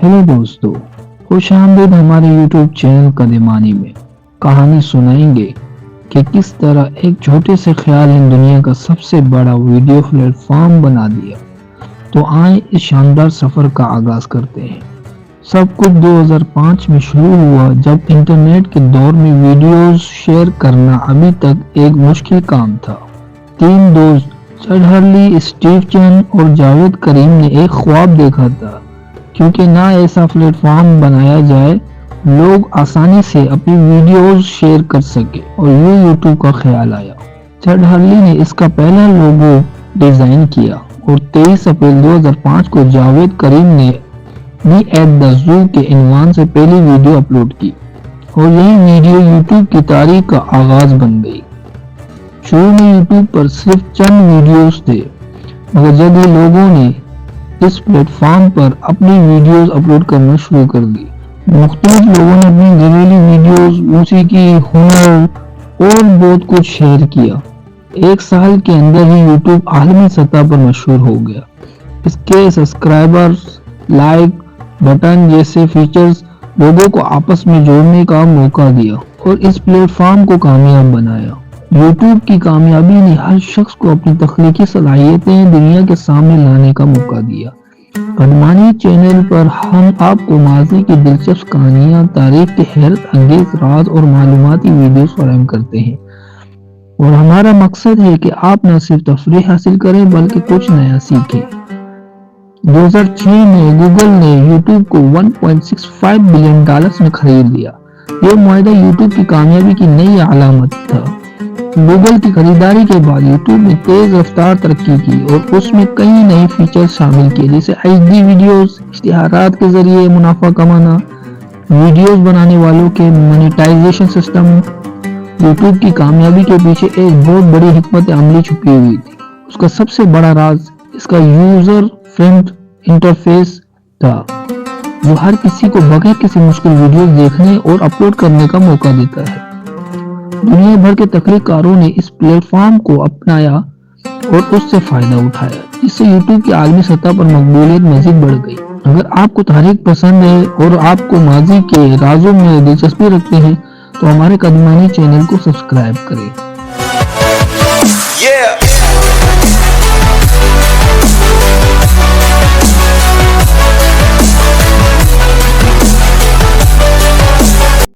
Hello दोस्तों, खुश आमदीद हमारे यूट्यूब चैनल कदमानी में। कहानी सुनाएंगे कि किस तरह एक छोटे से ख्याल ने दुनिया का सबसे बड़ा वीडियो प्लेटफॉर्म बना दिया। तो आए इस शानदार सफर का आगाज करते हैं। सब कुछ 2005 में शुरू हुआ, जब इंटरनेट के दौर में वीडियोस शेयर करना अभी तक एक मुश्किल काम था। तीन दोस्त चड हर्ली, स्टीव चैन और जावेद करीम ने एक ख्वाब देखा था, क्योंकि ना ऐसा प्लेटफॉर्म बनाया जाए लोग आसानी से अपनी वीडियोस शेयर कर सके, और ये यूट्यूब का ख्याल आया। चड हर्ली ने इसका पहला लोगो डिजाइन किया और 23 अप्रैल 2005 को जावेद करीम ने मी एट द ज़ू के इनवान से पहली वीडियो अपलोड की, और यही वीडियो यूट्यूब की तारीख का आगाज बन गई। शुरू में यूट्यूब पर सिर्फ चंद वीडियोस थे, मगर जब ही लोगों ने इस प्लेटफॉर्म पर अपनी वीडियोस अपलोड करना शुरू कर दी। मुख्तलिफ लोगों ने अपनी घरेलू वीडियोस, मूसीकी, हुनर और बहुत कुछ शेयर किया। एक साल के अंदर ही यूट्यूब आलमी सतह पर मशहूर हो गया। इसके सब्सक्राइबर्स, लाइक बटन जैसे फीचर्स लोगों को आपस में जोड़ने का मौका दिया और इस प्लेटफॉर्म को कामयाब बनाया। यूट्यूब की कामयाबी ने हर शख्स को अपनी तख्लीकी सलाहियतें दुनिया के सामने लाने का मौका दिया। कदमानी चैनल पर हम आपको माजी की दिलचस्प कहानियां, तारीख के हैरत अंगेज राज और मालूमाती वीडियोस फराहम करते हैं, और हमारा मकसद है कि आप न सिर्फ तफरीह हासिल करें बल्कि कुछ नया सीखें। 2006 में गूगल ने यूट्यूब को $1.65 बिलियन में खरीद लिया। यह मुआहदा यूट्यूब की कामयाबी की नई अलामत था। गूगल की खरीदारी के बाद यूट्यूब ने तेज रफ्तार तरक्की की और उसमें कई नए फीचर्स शामिल किए, जैसे HD वीडियोस, इश्तिहारात के जरिए मुनाफा कमाना, वीडियोस बनाने वालों के मोनेटाइजेशन सिस्टम। यूट्यूब की कामयाबी के पीछे एक बहुत बड़ी हिकमत अमली छुपी हुई थी। उसका सबसे बड़ा राज इसका यूजर फ्रेंडली इंटरफेस था, जो हर किसी को बगैर किसी मुश्किल वीडियोस देखने और अपलोड करने का मौका देता है। दुनिया भर के तकरीरकारों ने इस प्लेटफॉर्म को अपनाया और उससे फायदा उठाया, जिससे यूट्यूब की आलमी सतह पर मकबूलियत मजीद बढ़ गई। अगर आपको तारीख पसंद है और आपको माजी के राजों में दिलचस्पी रखते हैं तो हमारे कदमानी चैनल को सब्सक्राइब करें।